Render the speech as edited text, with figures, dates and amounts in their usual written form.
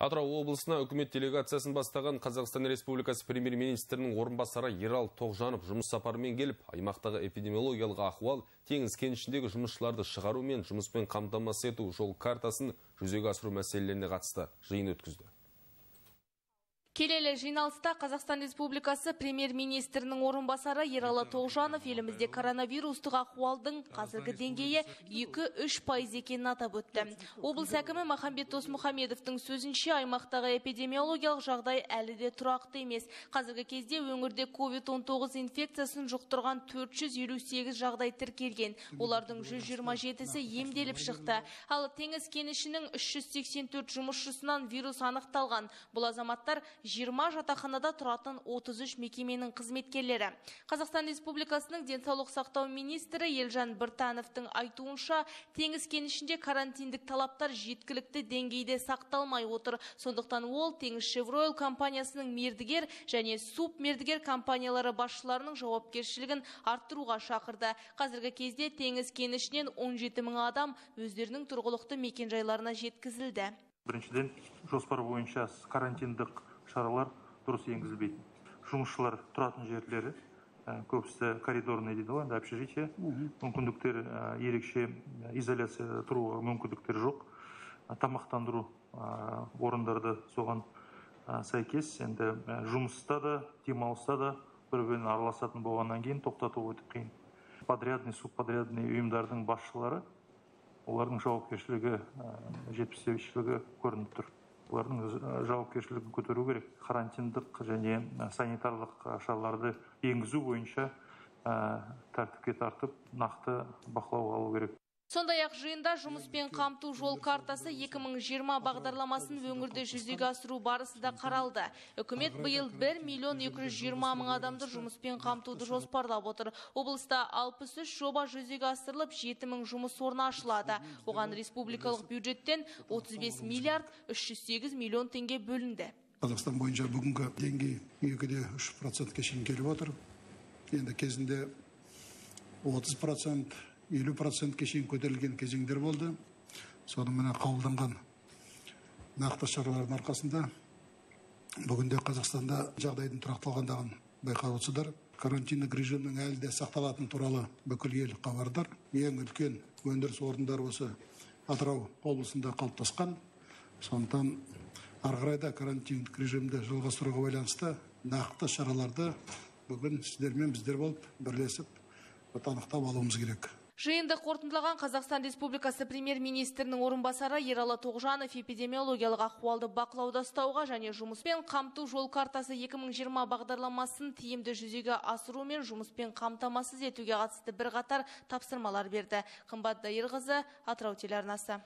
Атырау облысына үкімет делегациясын бастаған Қазақстан Республикасы премьер-министрінің орынбасары Ералы Тоғжанов жұмыс сапарымен келіп, аймақтағы эпидемиологиялық ахуал, теңіз кенішіндегі жұмысшыларды шығару мен жұмыспен қамтамасыз ету жол картасын жүзеге асыру мәселелеріне қатысты жиын өткізді. Келелі жиналыста Қазақстан Республикасы премьер-министрінің орынбасары Ералы Тоғжанов елімізде коронавирустық ахуалдың қазіргі деңгейі 2-3% екенін атап өтті. Облыс әкімі Махамбет Досмұхамедовтың сөзінше, аймақтағы эпидемиологиялық жағдай әлі де тұрақты емес. Қазіргі кезде өңірде COVID-19 инфекциясын жұқтырған 458 жағдай тіркелген. Олардың 127-сі емделіп шықты. Ал теңіз кенішінің 384 жұмысшысынан вирус анықталған. Бұл азаматтар 20 жатақханада тұратын 33 мекеменің қызметкерлері. Қазақстан Республикасының денсаулық сақтау министрі Елжан Біртановтың айтуынша, теңіз кенішінде карантиндік талаптар жеткілікті деңгейде сақталмай отыр. Сондықтан ол Теңізшевройл компаниясының мердігер және субмердігер компаниялары басшыларының жауапкершілігін арттыруға шақырды. Қазіргі кезде теңіз кенішінен 17 мың адам өздерінің тұрғылықты мекенжайларына жеткізілді. Біріншіден, жоспар бойынша карантиндік шаралар дұрыс енгізілбейді. Жұмысшылар тұратын жерлері, көбісі коридорный дейді ғой, общежитие, мүмкіндіктер ерекше изоляция тұруға мүмкіндіктер жоқ. Тамақтандыру орындарды соған сәйкес, енді жұмыста да, демалыста да бір-біріне араласатын болғаннан кейін тоқтату өте қиын. Подрядный, субподрядный ұйымдардың басшылары, олардың жауапкершілігі, жетіспеушілігі көрініп тұр. Олардың жауапкершілігін көтеру керек. Карантиндік және санитарлық шараларды енгізу бойынша тәртіпке тартып, нақты бақылауға алу керек. Сондай-ақ жиында жұмыспен қамту жол картасы 2020 бағдарламасын өңірде жүзеге асыру барысы да қаралды. Үкімет биыл 1.220.000 адамды жұмыспен қамтуды жоспарлап отыр. Облыста 63 жоба жүзеге асырылып, 7.000 жұмыс орны ашылады. Оған республикалық бюджеттен 35 миллиард 308 миллион теңге бөлінді. Қазақстан бойынша бүгінгі деңгей 2-3%-ке шейін келіп отыр. Енді кезінде 30%, 50%-ке шейін көтерілген кезеңдер болды. Соның мына қабылданған нақты шаралардың арқасында бүгінде Қазақстанда жағдайдың тұрақталғандығын байқап отырсыздар. Карантиндік режимнің әлі де сақталатын туралы бүкіл ел хабардар. Ең үлкен өндіріс орындары осы Атырау облысында қалыптасқан. Сондықтан ары қарай да карантиндік режимді жалғастыруға байланысты нақты шараларды бүгін сіздермен біздер болып бірлесіп анықтап алуымыз керек. Жиынды қорытындылаған Қазақстан Республикасы премьер-министрінің орынбасары Ералы Тоғжанов эпидемиологиялық ахуалды бақылауда ұстауға және жұмыспен қамту жол картасы 2020 бағдарламасын тиімді жүзеге асыру мен жұмыспен қамтамасыз етуге қатысты бірқатар тапсырмалар берді. Қымбат Дайырқызы, Атырау телеарнасы.